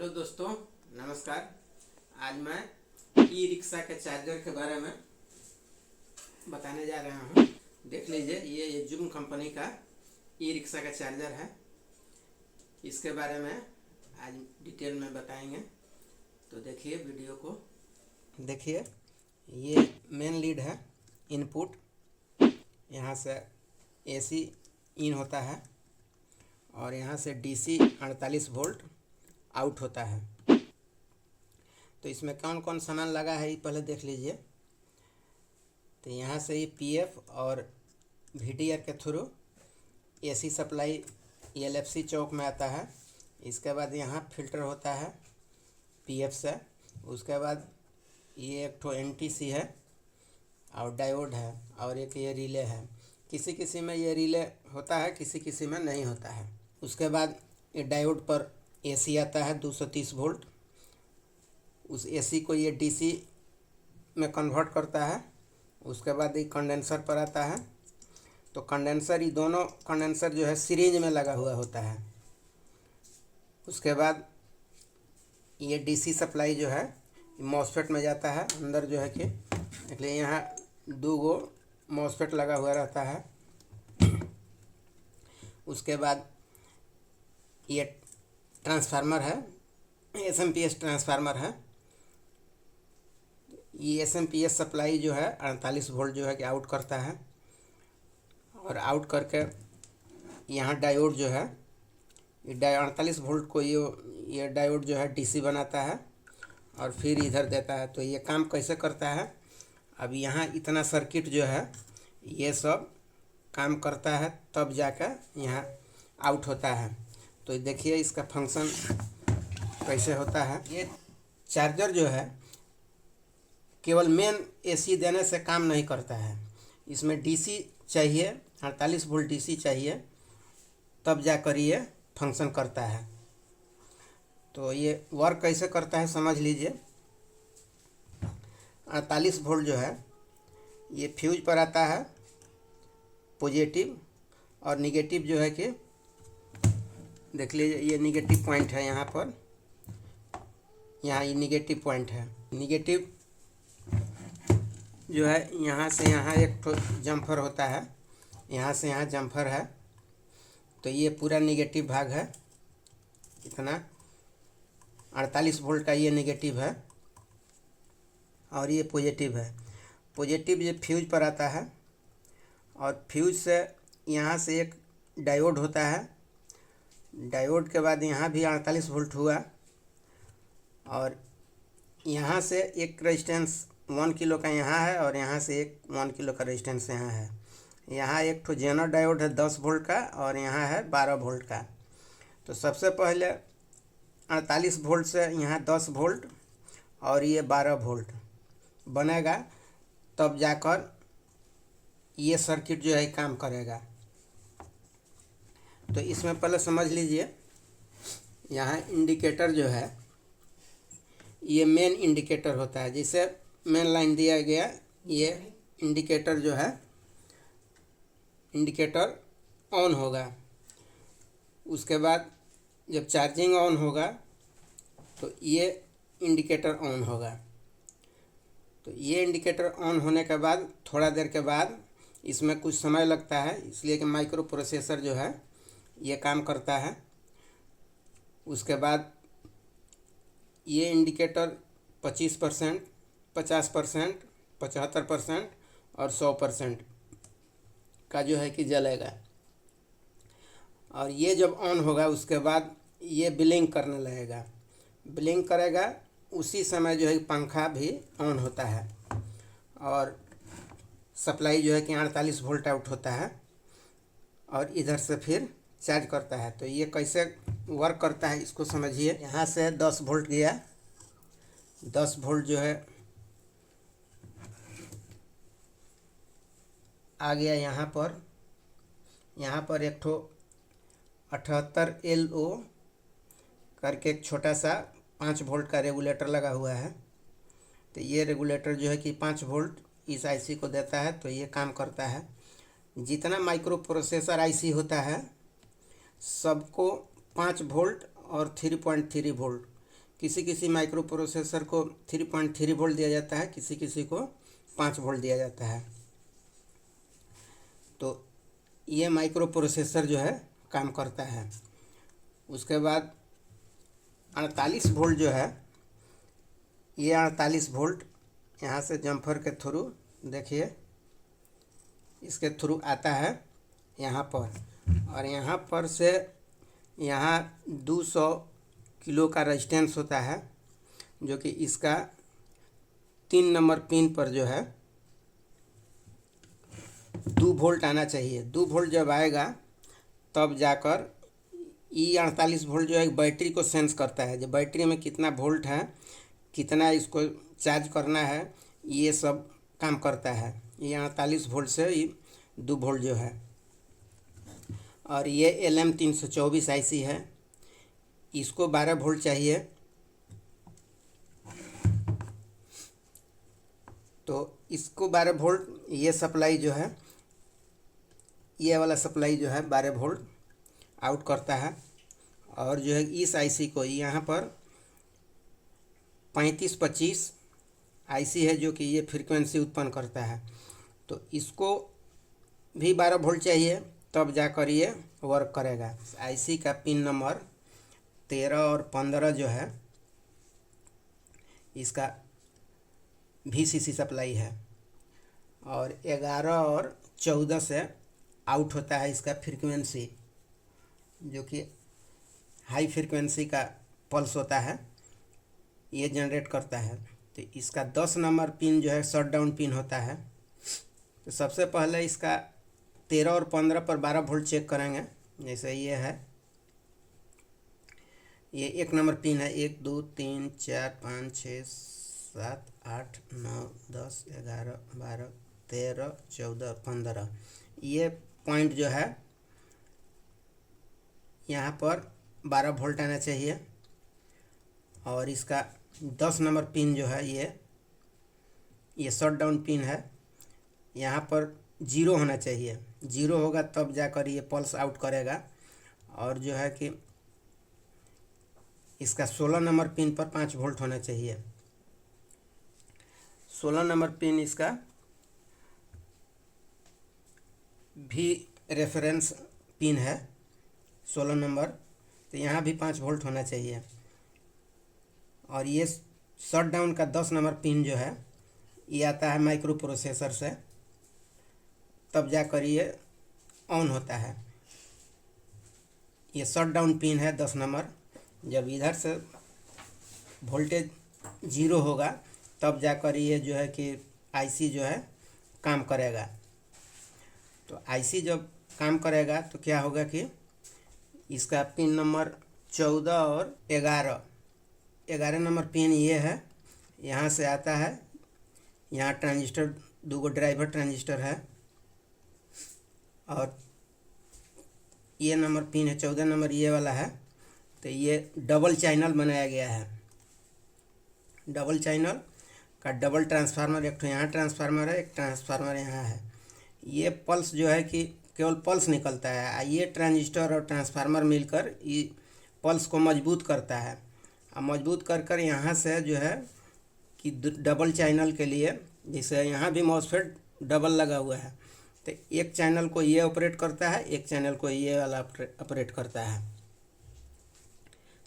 Hello दोस्तों, नमस्कार। आज मैं ई रिक्शा के चार्जर के बारे में बताने जा रहा हूँ। देख लीजिए, ये जूम कंपनी का ई रिक्शा का चार्जर है। इसके बारे में आज डिटेल में बताएंगे, तो देखिए वीडियो को। देखिए, ये मेन लीड है, इनपुट। यहाँ से एसी इन होता है और यहाँ से डीसी 48 वोल्ट आउट होता है। तो इसमें कौन कौन सामान लगा है ये पहले देख लीजिए। तो यहाँ से ये पीएफ और वीडीआर के थ्रू एसी सप्लाई एलएफसी चौक में आता है। इसके बाद यहाँ फिल्टर होता है पीएफ से। उसके बाद ये एक ठो एनटीसी है और डायोड है और एक ये रिले है। किसी किसी में ये रिले होता है, किसी किसी में नहीं होता है। उसके बाद ये डायोड पर एसी आता है 230 वोल्ट। उस एसी को ये डीसी में कन्वर्ट करता है। उसके बाद ये कंडेंसर पर आता है। तो कंडेंसर, ये दोनों कंडेंसर जो है सीरीज में लगा हुआ होता है। उसके बाद ये डीसी सप्लाई जो है मॉसफेट में जाता है अंदर, जो है कि इसलिए यहाँ 2 गो मॉसफेट लगा हुआ रहता है। उसके बाद ये ट्रांसफार्मर है, एसएमपीएस ट्रांसफार्मर है। ये एसएमपीएस सप्लाई जो है 48 वोल्ट जो है कि आउट करता है। और आउट करके यहाँ डायोड जो है, ये 48 वोल्ट को ये डायोड जो है डीसी बनाता है और फिर इधर देता है। तो ये काम कैसे करता है, अब यहाँ इतना सर्किट जो है ये सब काम करता है, तब जाकर यहाँ आउट होता है। तो देखिए इसका फंक्शन कैसे होता है। ये चार्जर जो है केवल मेन एसी देने से काम नहीं करता है। इसमें डीसी चाहिए, 48 वोल्ट डीसी चाहिए, तब जाकर ये फंक्शन करता है। तो ये वर्क कैसे करता है समझ लीजिए। 48 वोल्ट जो है ये फ्यूज पर आता है पॉजिटिव, और निगेटिव जो है कि देख लीजिए ये निगेटिव पॉइंट है यहाँ पर। यहाँ ये निगेटिव पॉइंट है। निगेटिव जो है यहाँ से यहाँ एक तो जम्फर होता है, यहाँ से यहाँ जम्फर है। तो ये पूरा निगेटिव भाग है, इतना 48 वोल्ट का ये निगेटिव है और ये पॉजिटिव है। पॉजिटिव ये फ्यूज पर आता है और फ्यूज से यहाँ से एक डायोड होता है। डायोड के बाद यहाँ भी 48 वोल्ट हुआ और यहाँ से एक रेजिस्टेंस 1 किलो का यहाँ है और यहाँ से एक 1 किलो का रेजिस्टेंस यहाँ है। यहाँ एक ठो जेनर डायोड है 10 वोल्ट का और यहाँ है 12 वोल्ट का। तो सबसे पहले 48 वोल्ट से यहाँ 10 वोल्ट और ये 12 वोल्ट बनेगा, तब जाकर ये सर्किट जो है काम करेगा। तो इसमें पहले समझ लीजिए, यहाँ इंडिकेटर जो है ये मेन इंडिकेटर होता है। जैसे मेन लाइन दिया गया, ये इंडिकेटर जो है, इंडिकेटर ऑन होगा। उसके बाद जब चार्जिंग ऑन होगा तो ये इंडिकेटर ऑन होगा। तो ये इंडिकेटर ऑन होने के बाद थोड़ा देर के बाद इसमें कुछ समय लगता है, इसलिए कि माइक्रो प्रोसेसर जो है ये काम करता है। उसके बाद ये इंडिकेटर 25%, 50%, 75% और 100% का जो है कि जलेगा। और ये जब ऑन होगा उसके बाद ये ब्लिंक करने लगेगा। ब्लिंक करेगा, उसी समय जो है पंखा भी ऑन होता है और सप्लाई जो है कि 48 वोल्ट आउट होता है और इधर से फिर चार्ज करता है। तो ये कैसे वर्क करता है इसको समझिए। यहाँ से 10 वोल्ट गया, 10 वोल्ट जो है आ गया यहाँ पर एक ठो 78 LO करके एक छोटा सा 5 वोल्ट का रेगुलेटर लगा हुआ है। तो ये रेगुलेटर जो है कि 5 वोल्ट इस आईसी को देता है। तो ये काम करता है। जितना माइक्रो प्रोसेसर आईसी होता है सबको 5 वोल्ट और 3.3 वोल्ट किसी किसी माइक्रो प्रोसेसर को 3.3 वोल्ट दिया जाता है, किसी किसी को 5 वोल्ट दिया जाता है। तो ये माइक्रो प्रोसेसर जो है काम करता है। उसके बाद 48 वोल्ट जो है, ये 48 वोल्ट यहाँ से जम्फर के थ्रू देखिए, इसके थ्रू आता है यहाँ पर, और यहाँ पर से यहाँ 200 किलो का रेजिस्टेंस होता है, जो कि इसका 3 नंबर पिन पर जो है 2 वोल्ट आना चाहिए। 2 वोल्ट जब आएगा तब जाकर ये 48 वोल्ट जो है बैटरी को सेंस करता है, जो बैटरी में कितना वोल्ट है, कितना इसको चार्ज करना है, ये सब काम करता है। ये 48 वोल्ट से ये 2 वोल्ट जो है। और ये LM324 IC है, इसको 12 वोल्ट चाहिए। तो इसको 12 वोल्ट, ये सप्लाई जो है, ये वाला सप्लाई जो है 12 वोल्ट आउट करता है। और जो है इस IC को यहाँ पर 3525 IC है, जो कि ये फ्रीक्वेंसी उत्पन्न करता है। तो इसको भी 12 वोल्ट चाहिए, तब जाकर ये वर्क करेगा। IC का पिन नंबर 13 और 15 जो है, इसका VCC सप्लाई है, और 11 और 14 से आउट होता है इसका फ्रीक्वेंसी, जो कि हाई फ्रीक्वेंसी का पल्स होता है, ये जनरेट करता है। तो इसका 10 नंबर पिन जो है शट डाउन पिन होता है। तो सबसे पहले इसका 13 और 15 पर 12 वोल्ट चेक करेंगे। जैसे ये है, ये 1 नंबर पिन है, 1 2 3 4 5 6 7 8 9 10 11 12 13 14 15। ये पॉइंट जो है यहाँ पर 12 वोल्ट आना चाहिए। और इसका 10 नंबर पिन जो है, ये शट डाउन पिन है, यहाँ पर 0 होना चाहिए। 0 होगा तब जाकर ये पल्स आउट करेगा। और जो है कि इसका 16 नंबर पिन पर 5 वोल्ट होना चाहिए। 16 नंबर पिन इसका भी रेफरेंस पिन है, 16 नंबर। तो यहाँ भी 5 वोल्ट होना चाहिए। और ये शट डाउन का 10 नंबर पिन जो है, ये आता है माइक्रो प्रोसेसर से, तब जाकर ये ऑन होता है। ये शट डाउन पिन है 10 नंबर। जब इधर से वोल्टेज 0 होगा तब जाकर ये जो है कि IC जो है काम करेगा। तो IC जब काम करेगा तो क्या होगा कि इसका पिन नंबर 14 और 11 नंबर पिन ये है, यहाँ से आता है। यहाँ ट्रांजिस्टर, 2 ड्राइवर ट्रांजिस्टर है, और ये नंबर पिन है 14 नंबर, ये वाला है। तो ये डबल चैनल बनाया गया है। डबल चैनल का डबल ट्रांसफार्मर, एक तो यहाँ ट्रांसफार्मर है, एक ट्रांसफार्मर यहाँ है। ये पल्स जो है कि केवल पल्स निकलता है। ये ट्रांजिस्टर और ट्रांसफार्मर मिलकर ये पल्स को मजबूत करता है। और मजबूत कर यहाँ से जो है कि डबल चैनल के लिए, जैसे यहाँ भी मॉसफेट डबल लगा हुआ है, तो एक चैनल को ये ऑपरेट करता है, एक चैनल को ये वाला ऑपरेट करता है।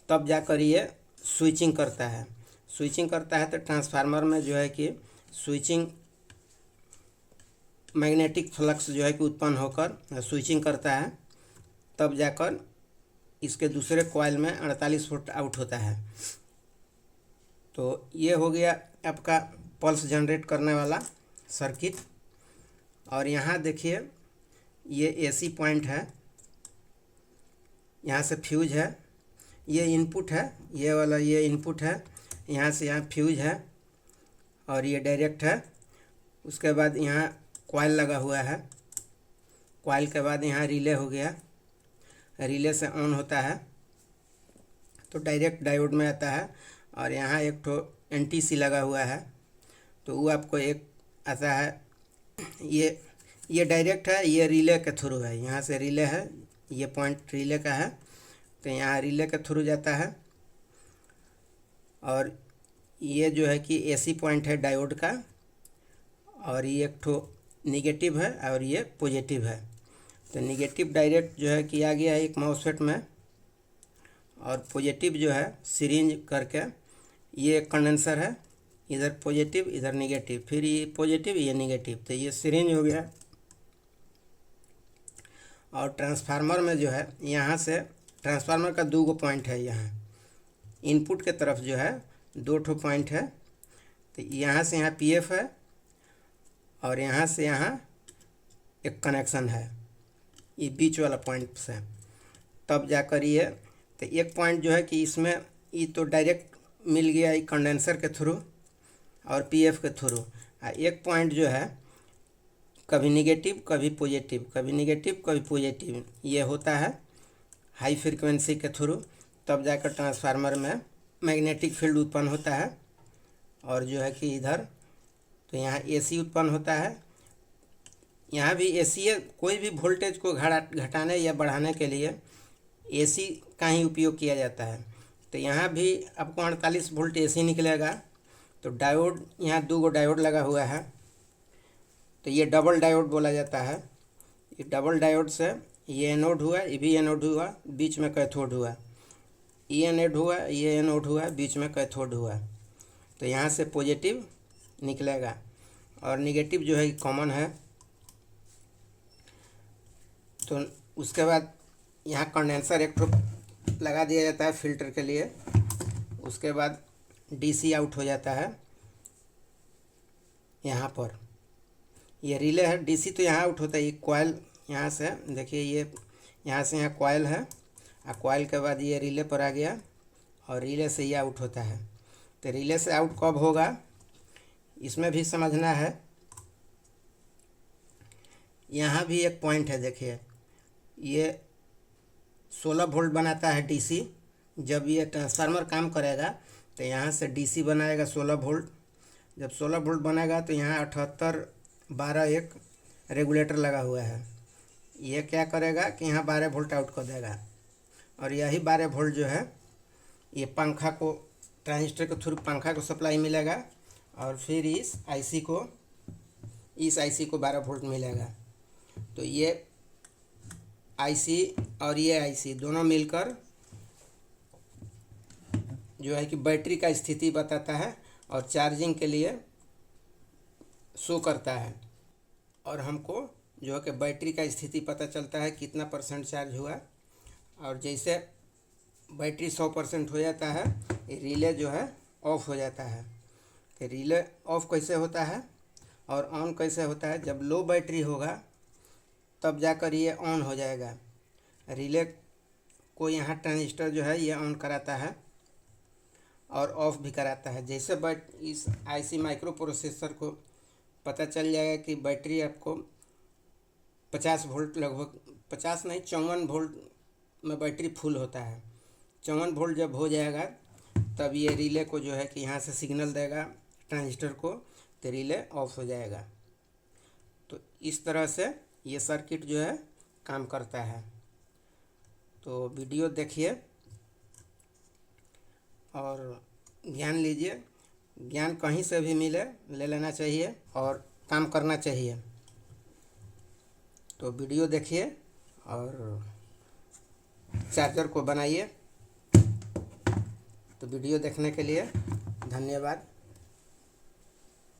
तब जाकर ये स्विचिंग करता है। स्विचिंग करता है तो ट्रांसफार्मर में जो है कि स्विचिंग मैग्नेटिक फ्लक्स जो है कि उत्पन्न होकर स्विचिंग करता है। तब जाकर इसके दूसरे कॉइल में 48 वोल्ट आउट होता है। तो ये हो गया आपका पल्स जनरेट करने वाला सर्किट। और यहाँ देखिए, ये AC पॉइंट है, यहाँ से फ्यूज है, ये इनपुट है, ये वाला ये इनपुट है, यहाँ से यहाँ फ्यूज है, और ये डायरेक्ट है। उसके बाद यहाँ कॉइल लगा हुआ है। कॉइल के बाद यहाँ रिले हो गया, रिले से ऑन होता है तो डायरेक्ट डायोड में आता है। और यहाँ एक तो NTC लगा हुआ है, तो वो आपको एक आता है, ये डायरेक्ट है, ये रिले के थ्रू है। यहाँ से रिले है, ये पॉइंट रिले का है, तो यहाँ रिले के थ्रू जाता है। और ये जो है कि AC पॉइंट है डायोड का, और ये एक ठो निगेटिव है और ये पॉजिटिव है। तो निगेटिव डायरेक्ट जो है किया गया है एक मॉसफेट में, और पॉजिटिव जो है सिरिंज करके, ये एक कंडेंसर है, इधर पॉजिटिव इधर निगेटिव, फिर ये पॉजिटिव ये निगेटिव, तो ये सिरिंज हो गया। और ट्रांसफार्मर में जो है यहाँ से ट्रांसफार्मर का 2 पॉइंट है, यहाँ इनपुट के तरफ जो है 2 पॉइंट है। तो यहाँ से यहाँ PF है और यहाँ से यहाँ एक कनेक्शन है, ये बीच वाला पॉइंट से, तब जाकर ये, तो एक पॉइंट जो है कि इसमें ये तो डायरेक्ट मिल गया ये कंडेंसर के थ्रू और PF के थ्रू, एक पॉइंट जो है कभी निगेटिव कभी पॉजिटिव, कभी निगेटिव कभी पॉजिटिव, ये होता है हाई फ्रीक्वेंसी के थ्रू, तब जाकर ट्रांसफार्मर में मैग्नेटिक फील्ड उत्पन्न होता है। और जो है कि इधर तो यहाँ AC उत्पन्न होता है, यहाँ भी AC है। कोई भी वोल्टेज को घटाने या बढ़ाने के लिए AC का ही उपयोग किया जाता है। तो यहाँ भी आपको 48 वोल्ट AC निकलेगा। तो डायोड, यहाँ 2 डायोड लगा हुआ है, तो ये डबल डायोड बोला जाता है। ये डबल डायोड से ये एनोड हुआ, ये भी एनोड हुआ, बीच में कैथोड हुआ, ये एनोड हुआ, ये एनोड हुआ, बीच में कैथोड हुआ। तो यहाँ से पॉजिटिव निकलेगा और निगेटिव जो है कॉमन है। तो उसके बाद यहाँ कंडेंसर एक लगा दिया जाता है फिल्टर के लिए। उसके बाद DC आउट हो जाता है यहाँ पर, ये रिले है। DC तो यहाँ आउट होता है, ये कॉइल यहाँ से देखिए, ये यहाँ से यहाँ कॉइल है, और कॉइल के बाद ये रिले पर आ गया और रिले से ये आउट होता है। तो रिले से आउट कब होगा इसमें भी समझना है। यहाँ भी एक पॉइंट है, देखिए ये 16 वोल्ट बनाता है DC। जब ये ट्रांसफार्मर काम करेगा तो यहाँ से DC बनाएगा 16 वोल्ट। जब 16 वोल्ट बनाएगा तो यहाँ 78 12 एक रेगुलेटर लगा हुआ है, ये क्या करेगा कि यहाँ 12 वोल्ट आउट कर देगा। और यही 12 वोल्ट जो है ये पंखा को, ट्रांजिस्टर के थ्रू पंखा को सप्लाई मिलेगा, और फिर इस IC को 12 वोल्ट मिलेगा। तो ये IC और ये IC दोनों मिलकर जो है कि बैटरी का स्थिति बताता है और चार्जिंग के लिए शो करता है। और हमको जो है कि बैटरी का स्थिति पता चलता है कितना % चार्ज हुआ। और जैसे बैटरी 100% हो जाता है, ये रिले जो है ऑफ हो जाता है। कि रिले ऑफ कैसे होता है और ऑन कैसे होता है, जब लो बैटरी होगा तब जाकर ये ऑन हो जाएगा। रिले को यहाँ ट्रांजिस्टर जो है ये ऑन कराता है और ऑफ भी कराता है। जैसे इस IC माइक्रो प्रोसेसर को पता चल जाएगा कि बैटरी आपको 50 वोल्ट, लगभग 50 नहीं 54 वोल्ट में बैटरी फुल होता है। 54 वोल्ट जब हो जाएगा तब ये रिले को जो है कि यहाँ से सिग्नल देगा ट्रांजिस्टर को, तो रिले ऑफ हो जाएगा। तो इस तरह से ये सर्किट जो है काम करता है। तो वीडियो देखिए और ज्ञान लीजिए। ज्ञान कहीं से भी मिले, ले लेना चाहिए और काम करना चाहिए। तो वीडियो देखिए और चार्जर को बनाइए। तो वीडियो देखने के लिए धन्यवाद।